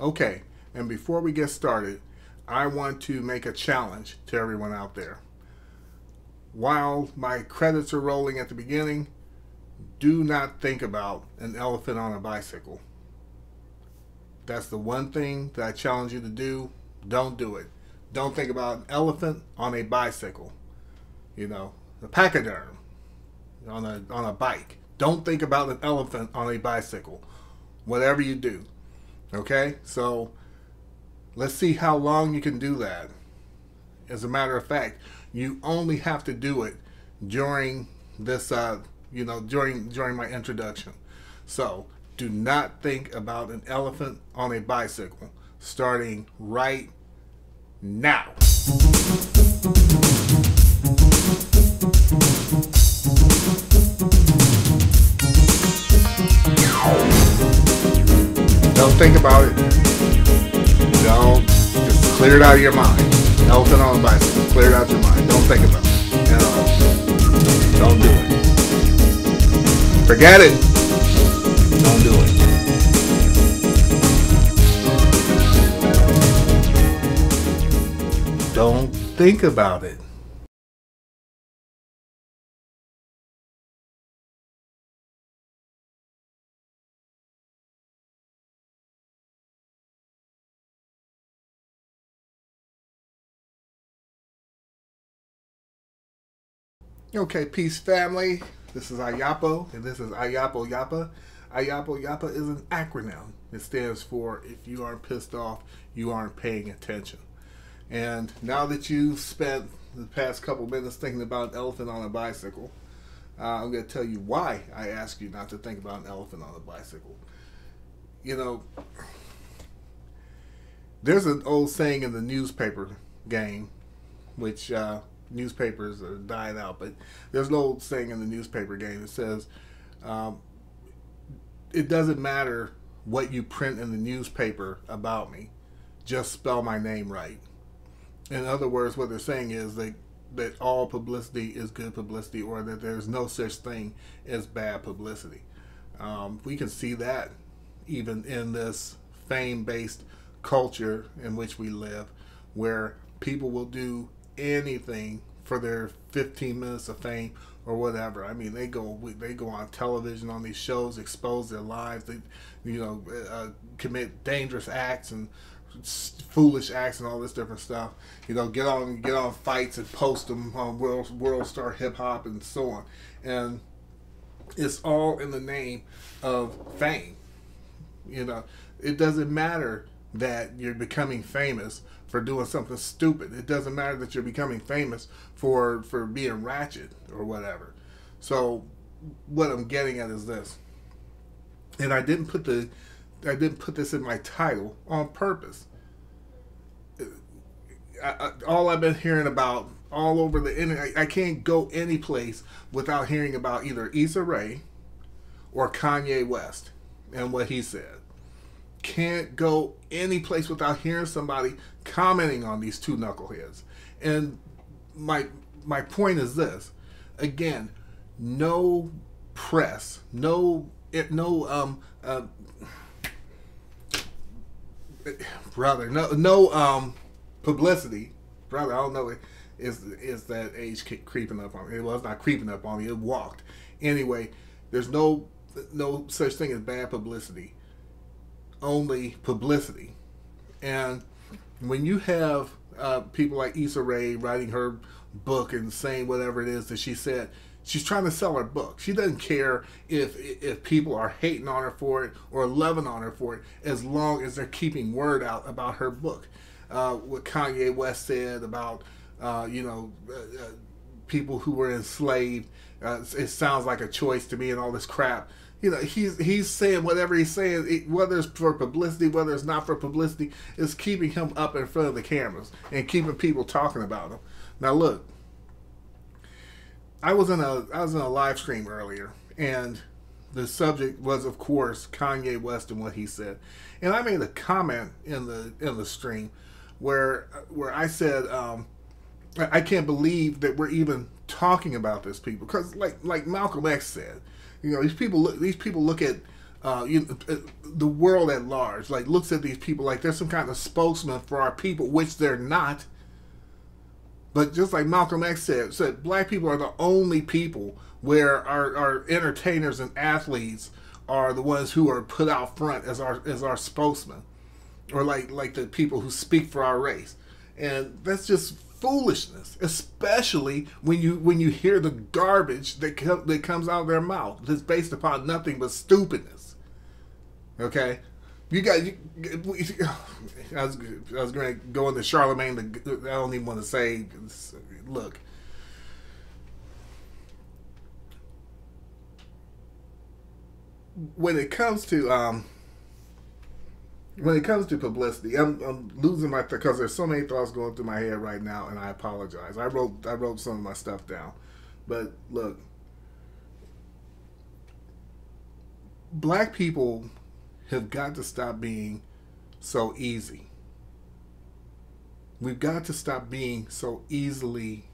Okay, and before we get started, I want to make a challenge to everyone out there. While my credits are rolling at the beginning, do not think about an elephant on a bicycle. That's the one thing that I challenge you to do. Don't do it. Don't think about an elephant on a bicycle. You know, a pachyderm on a bike. Don't think about an elephant on a bicycle. Whatever you do. Okay? So let's see how long you can do that. As a matter of fact, you only have to do it during this during my introduction. So do not think about an elephant on a bicycle starting right now. Don't think about it. Don't. Just clear it out of your mind. Elephant on a bicycle. Clear it out of your mind. Don't think about it at all. Don't do it. Forget it. Don't do it. Don't think about it. Okay, peace family. This is Iyapo, and this is Iyapo Yapa. Iyapo Yapa is an acronym. It stands for if you aren't pissed off, you aren't paying attention. And now that you've spent the past couple minutes thinking about an elephant on a bicycle, I'm going to tell you why I ask you not to think about an elephant on a bicycle. You know, there's an old saying in the newspaper game, which newspapers are dying out, but there's an old saying in the newspaper game that says, it doesn't matter what you print in the newspaper about me, just spell my name right. In other words, what they're saying is that all publicity is good publicity, or that there's no such thing as bad publicity. We can see that even in this fame-based culture in which we live, where people will do anything for their 15 minutes of fame or whatever. I mean, they go on television on these shows, expose their lives, they commit dangerous acts and foolish acts and all this different stuff. You know, get on fights and post them on World Star Hip Hop and so on. And it's all in the name of fame. You know, it doesn't matter that you're becoming famous for doing something stupid. It doesn't matter that you're becoming famous for being ratchet or whatever. So what I'm getting at is this. And I didn't put this in my title on purpose. All I've been hearing about all over the internet, I can't go any place without hearing about either Issa Rae or Kanye West and what he said. Can't go any place without hearing somebody commenting on these two knuckleheads. And my point is this. Again, no press, no publicity. Brother, I don't know, is that age creeping up on me? Well, it's not creeping up on me, it walked. Anyway, there's no such thing as bad publicity. Only publicity. And when you have people like Issa Rae writing her book and saying whatever it is that she said, she's trying to sell her book. She doesn't care if people are hating on her for it or loving on her for it, as long as they're keeping word out about her book. What Kanye West said about people who were enslaved, it sounds like a choice to me and all this crap. You know, he's saying whatever he's saying, whether it's for publicity, whether it's not for publicity, is keeping him up in front of the cameras and keeping people talking about him. Now look, I was in a live stream earlier, and the subject was, of course, Kanye West and what he said. And I made a comment in the stream where I said, I can't believe that we're even talking about this, people, because like Malcolm X said, you know, these people look at the world at large, like, looks at these people like they're some kind of spokesman for our people, which they're not. But just like Malcolm X said black people are the only people where our entertainers and athletes are the ones who are put out front as our spokesman, or like the people who speak for our race. And that's just foolishness, especially when you hear the garbage that comes out of their mouth that's based upon nothing but stupidness. Okay, I was going to go into Charlemagne. I don't even want to say. Look, when it comes to publicity, I'm losing my because there's so many thoughts going through my head right now, and I apologize. I wrote some of my stuff down, but look, black people have got to stop being so easy. We've got to stop being so easily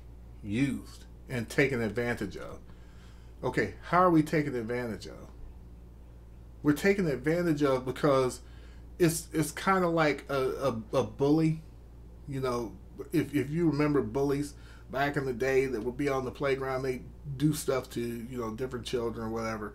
used and taken advantage of. Okay, how are we taking advantage of? We're taking advantage of because it's kind of like a bully. You know, if you remember bullies back in the day that would be on the playground, they do stuff to, different children or whatever.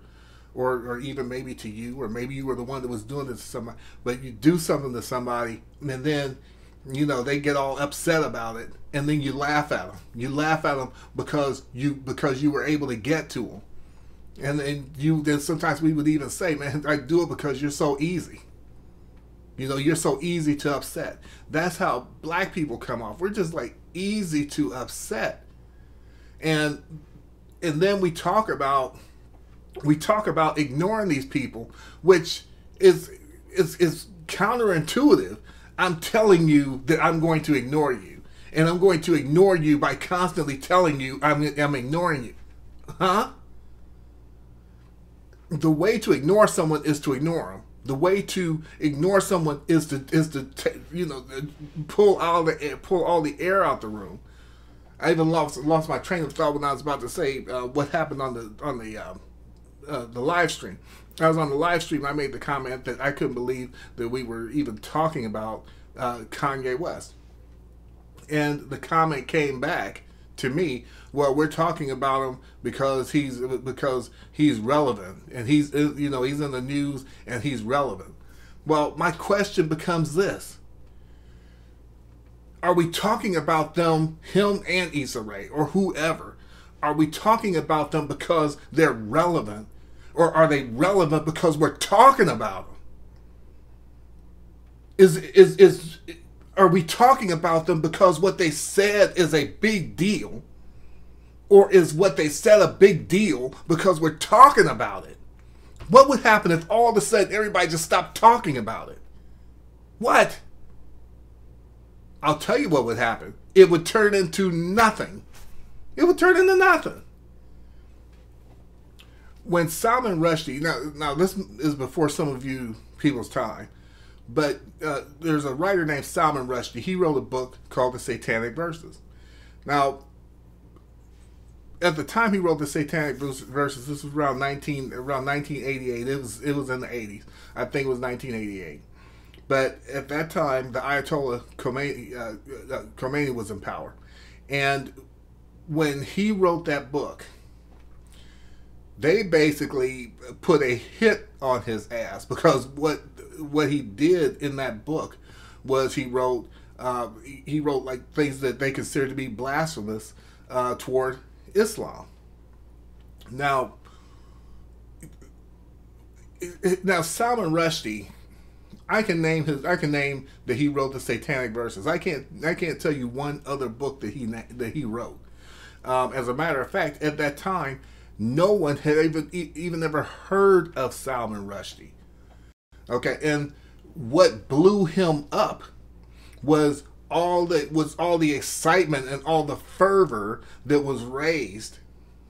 Or even maybe to you, or maybe you were the one that was doing it to somebody, but you do something to somebody, and then, they get all upset about it, and then you laugh at them. You laugh at them because you were able to get to them, and then sometimes we would even say, "Man, I do it because you're so easy. You're so easy to upset." That's how black people come off. We're just like easy to upset, and then we talk about ignoring these people, which is counterintuitive. I'm telling you that I'm going to ignore you, and I'm going to ignore you by constantly telling you I'm ignoring you. Huh? The way to ignore someone is to ignore them. The way to ignore someone is to pull all the air out the room. I even lost my train of thought when I was about to say what happened on the live stream. I was on the live stream. I made the comment that I couldn't believe that we were even talking about Kanye West, and the comment came back to me. Well, we're talking about him because he's relevant, and he's in the news and he's relevant. Well, my question becomes this: are we talking about him and Issa Rae or whoever? Are we talking about them because they're relevant, or are they relevant because we're talking about them? Are we talking about them because what they said is a big deal, or is what they said a big deal because we're talking about it? What would happen if all of a sudden everybody just stopped talking about it? What? I'll tell you what would happen. It would turn into nothing. It would turn into nothing. When Salman Rushdie, now this is before some of you people's time, but there's a writer named Salman Rushdie. He wrote a book called The Satanic Verses. Now, at the time he wrote The Satanic Verses, this was around 1988. It was in the 80s. I think it was 1988. But at that time, the Ayatollah Khomeini was in power, and when he wrote that book, they basically put a hit on his ass, because what he did in that book was he wrote like things that they considered to be blasphemous toward Islam. Now Salman Rushdie, I can name that he wrote The Satanic Verses. I can't tell you one other book that he wrote. As a matter of fact, at that time, no one had even ever heard of Salman Rushdie. Okay, and what blew him up was all the excitement and all the fervor that was raised,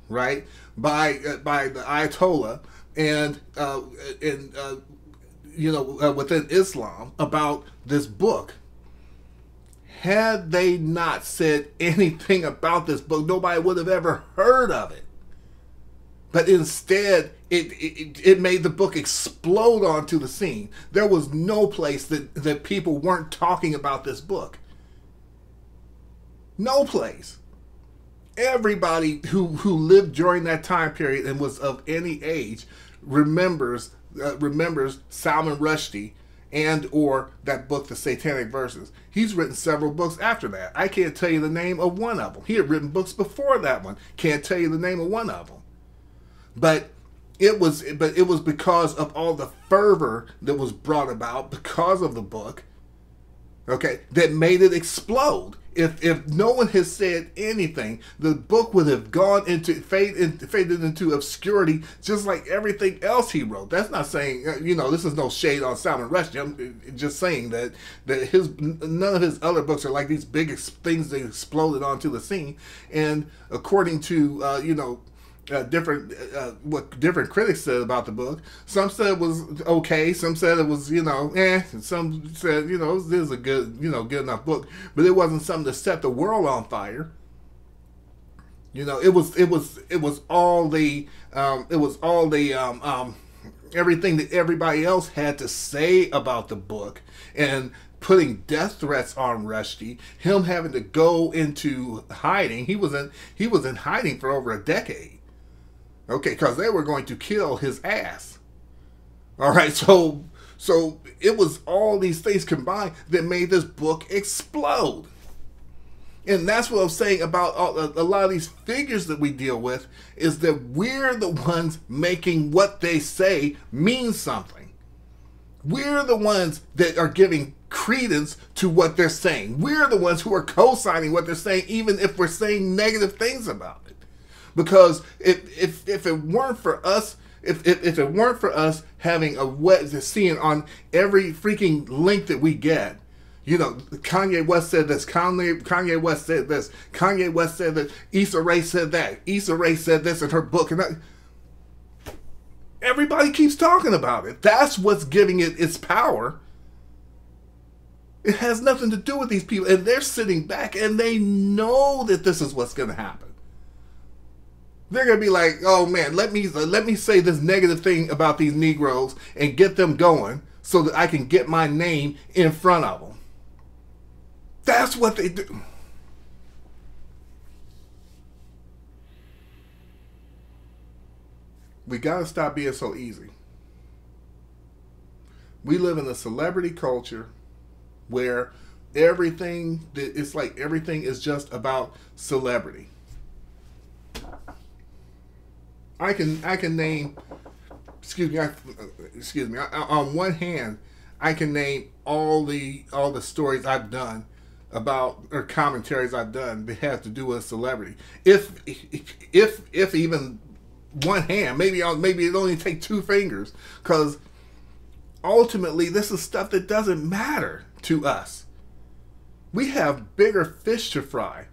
right, by the Ayatollah and within Islam about this book. Had they not said anything about this book, nobody would have ever heard of it. But instead, it made the book explode onto the scene. There was no place that people weren't talking about this book. No place. Everybody who lived during that time period and was of any age remembers Salman Rushdie and or that book, The Satanic Verses. He's written several books after that. I can't tell you the name of one of them. He had written books before that one. Can't tell you the name of one of them. But it was because of all the fervor that was brought about because of the book, okay, that made it explode. If no one has said anything, the book would have gone into faded into obscurity, just like everything else he wrote. That's not saying, this is no shade on Salman Rushdie. I'm just saying that none of his other books are like these big things that exploded onto the scene. And according to what different critics said about the book. Some said it was okay. Some said it was, Some said, this is a good, good enough book. But it wasn't something to set the world on fire. It was all the everything that everybody else had to say about the book, and putting death threats on Rushdie, him having to go into hiding. He was in hiding for over a decade. Okay, because they were going to kill his ass. All right, so it was all these things combined that made this book explode. And that's what I'm saying about a lot of these figures that we deal with, is that we're the ones making what they say mean something. We're the ones that are giving credence to what they're saying. We're the ones who are co-signing what they're saying, even if we're saying negative things about it. Because if it weren't for us, if it weren't for us having seeing on every freaking link that we get, Kanye West said this, Kanye West said this, Kanye West said that, Issa Rae said that, Issa Rae said this in her book, and everybody keeps talking about it. That's what's giving it its power. It has nothing to do with these people, and they're sitting back and they know that this is what's going to happen. They're going to be like, oh man, let me say this negative thing about these Negroes and get them going so that I can get my name in front of them. That's what they do. We got to stop being so easy. We live in a celebrity culture where everything is just about celebrity. I can name, excuse me. On one hand, I can name all the stories I've done about, or commentaries I've done that have to do with a celebrity. If even one hand, maybe it only take two fingers, because ultimately this is stuff that doesn't matter to us. We have bigger fish to fry.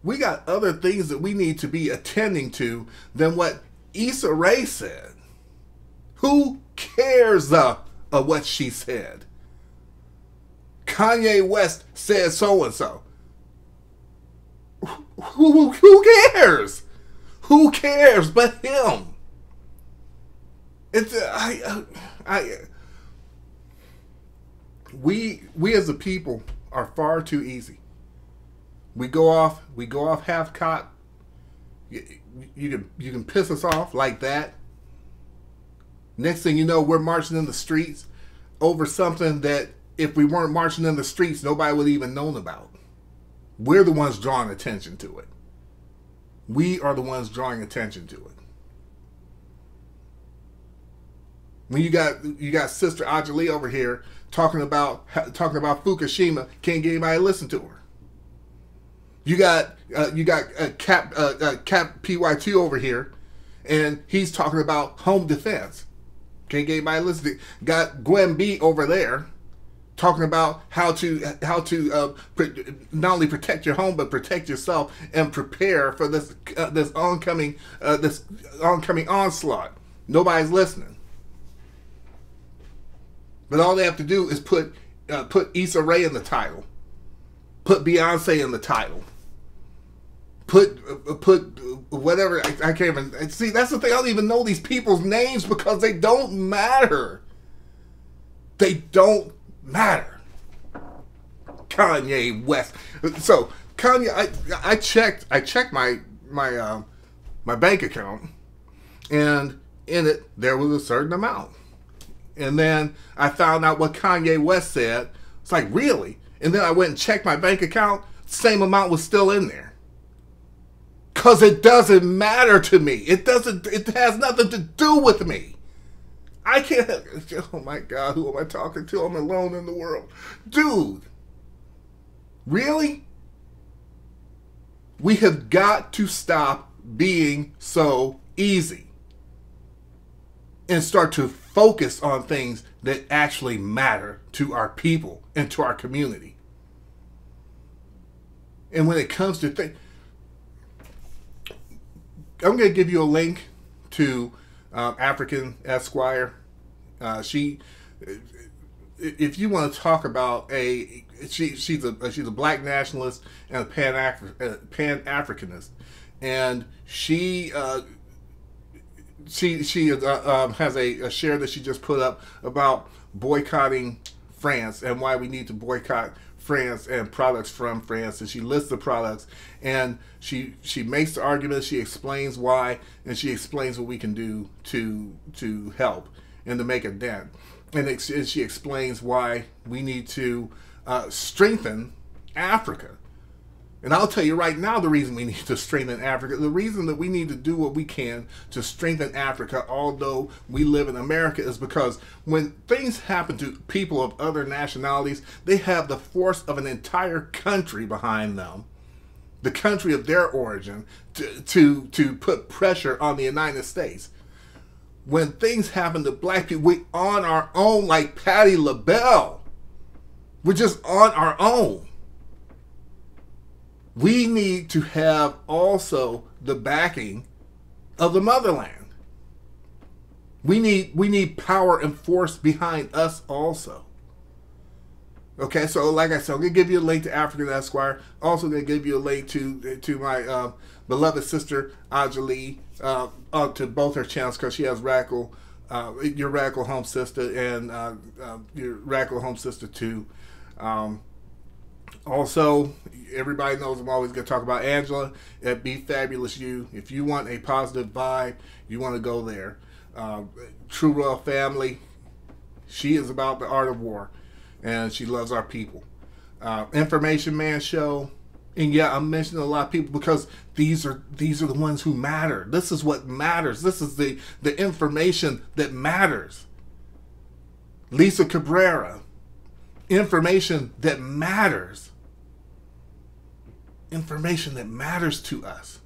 We got other things that we need to be attending to than what Issa Rae said. Who cares what she said? Kanye West said so and so. Who cares? Who cares but him? It's we as a people are far too easy. We go off half-cocked. You can piss us off like that. Next thing you know, we're marching in the streets over something that if we weren't marching in the streets, nobody would even known about. We're the ones drawing attention to it. We are the ones drawing attention to it. When you got Sister Ajali over here talking about Fukushima, can't get anybody to listen to her. You got Cap PY2 over here, and he's talking about home defense. Can't get anybody to listen. Got Gwen B over there talking about how to not only protect your home but protect yourself and prepare for this oncoming onslaught. Nobody's listening. But all they have to do is put Issa Rae in the title, put Beyonce in the title, put whatever. I can't even see. That's the thing. I don't even know these people's names because they don't matter. They don't matter. Kanye West. So Kanye, I checked my bank account, and in it there was a certain amount, and then I found out what Kanye West said. It's like, really? And then I went and checked my bank account. Same amount was still in there. Because it doesn't matter to me. It has nothing to do with me. I can't. Oh my God, who am I talking to? I'm alone in the world. Dude. Really? We have got to stop being so easy and start to focus on things that actually matter to our people and to our community. And when it comes to things, I'm going to give you a link to African Esquire. If you want to talk about she's a black nationalist and a Pan-Africanist, and she has a share that she just put up about boycotting France and why we need to boycott France and products from France, and she lists the products, and she makes the argument, she explains why, and she explains what we can do to help and to make a dent, and she explains why we need to strengthen Africa. And I'll tell you right now the reason we need to strengthen Africa, the reason that we need to do what we can to strengthen Africa, although we live in America, is because when things happen to people of other nationalities, they have the force of an entire country behind them, the country of their origin, to put pressure on the United States. When things happen to black people, we on our own, like Patti LaBelle. We're just on our own. We need to have also the backing of the motherland. We need power and force behind us also. Okay, so like I said, I'm going to give you a link to African Esquire. Also going to give you a link to my beloved sister, Ajali, to both her channels, because she has Radical, your Radical Home Sister, and your Radical Home Sister 2. Also, everybody knows I'm always going to talk about Angela at beFABULOUSyou. If you want a positive vibe, you want to go there. True Royal Family, she is about the art of war, and she loves our people. Information Man Show, and yeah, I'm mentioning a lot of people because these are the ones who matter. This is what matters. This is the information that matters. Lisa Cabrera, information that matters. Information that matters to us.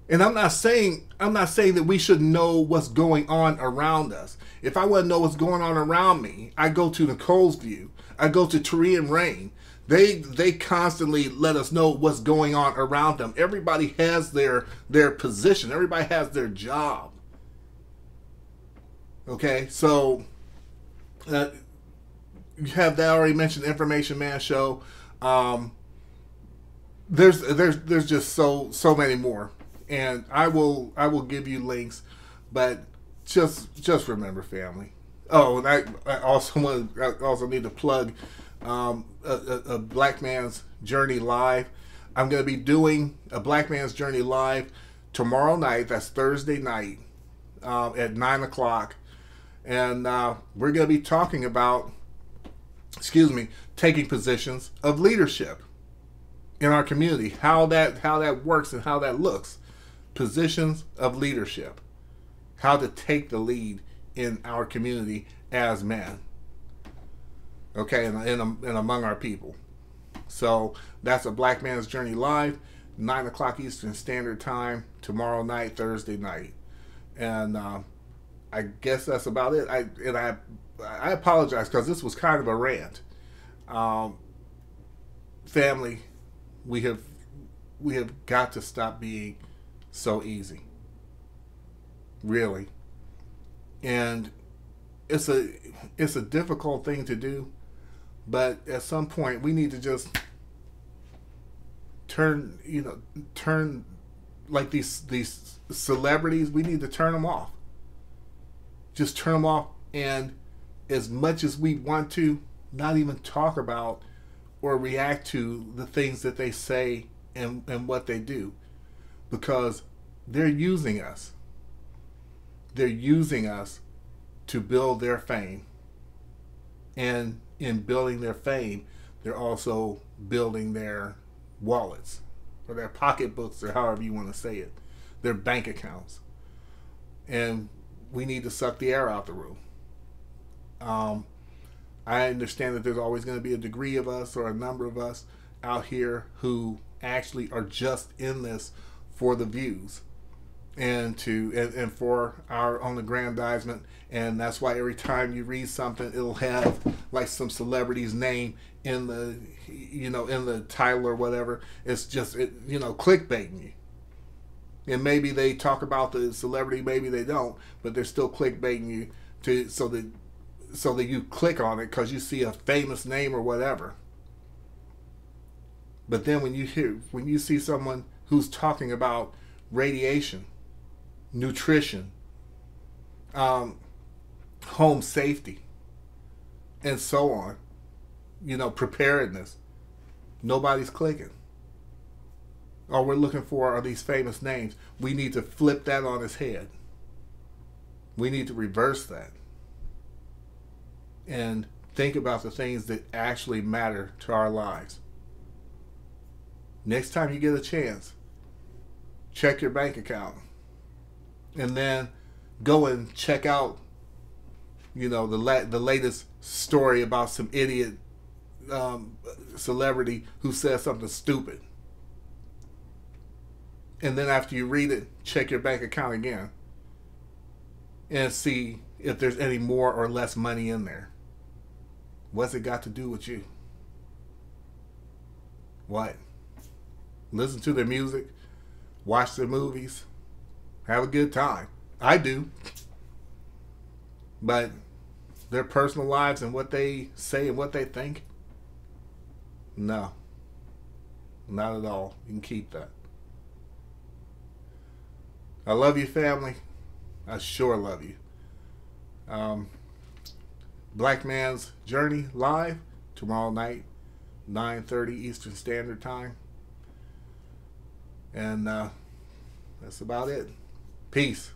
And I'm not saying that we should know what's going on around us. If I want to know what's going on around me, I go to NICOLE'S. I go to TAUREAN Rain. They constantly let us know what's going on around them. Everybody has their position. Everybody has their job. Okay, so you have that already mentioned. Information Man Show. There's just so many more, and I will give you links, but just remember, family. Oh, and I also need to plug a Black Man's Journey Live. I'm going to be doing a Black Man's Journey Live tomorrow night. That's Thursday night at 9 o'clock, and we're going to be talking about, taking positions of leadership in our community, how that works and how that looks. Positions of leadership, how to take the lead in our community as men, okay, and among our people. So that's a Black Man's Journey Live, 9 o'clock Eastern Standard Time, tomorrow night, Thursday night. And I guess that's about it. I apologize because this was kind of a rant. Family, we have got to stop being so easy. Really. And it's a difficult thing to do, but at some point we need to just turn, turn, like these celebrities, we need to turn them off. Just turn them off, and as much as we want to, not even talk about or react to the things that they say and what they do, because they're using us. They're using us to build their fame. And in building their fame, they're also building their wallets or their pocketbooks, or however you want to say it, their bank accounts. And we need to suck the air out the room. I understand that there's always going to be a degree of us or a number of us out here who actually are just in this for the views and for our own aggrandizement. And that's why every time you read something, it'll have like some celebrity's name in the in the title or whatever. It's just clickbaiting you. And maybe they talk about the celebrity, maybe they don't, but they're still clickbaiting you so that you click on it because you see a famous name or whatever. But then when you see someone who's talking about radiation, nutrition, home safety, and so on, preparedness, nobody's clicking. All we're looking for are these famous names. We need to flip that on its head. We need to reverse that and think about the things that actually matter to our lives. Next time you get a chance, check your bank account, and then go and check out the latest story about some idiot celebrity who says something stupid. And then after you read it, check your bank account again and see if there's any more or less money in there. What's it got to do with you? What? Listen to their music, watch their movies, have a good time. I do. But their personal lives and what they say and what they think, no. Not at all. You can keep that. I love you, family. I sure love you. Black Man's Journey live tomorrow night, 9:30 Eastern Standard Time. And that's about it. Peace.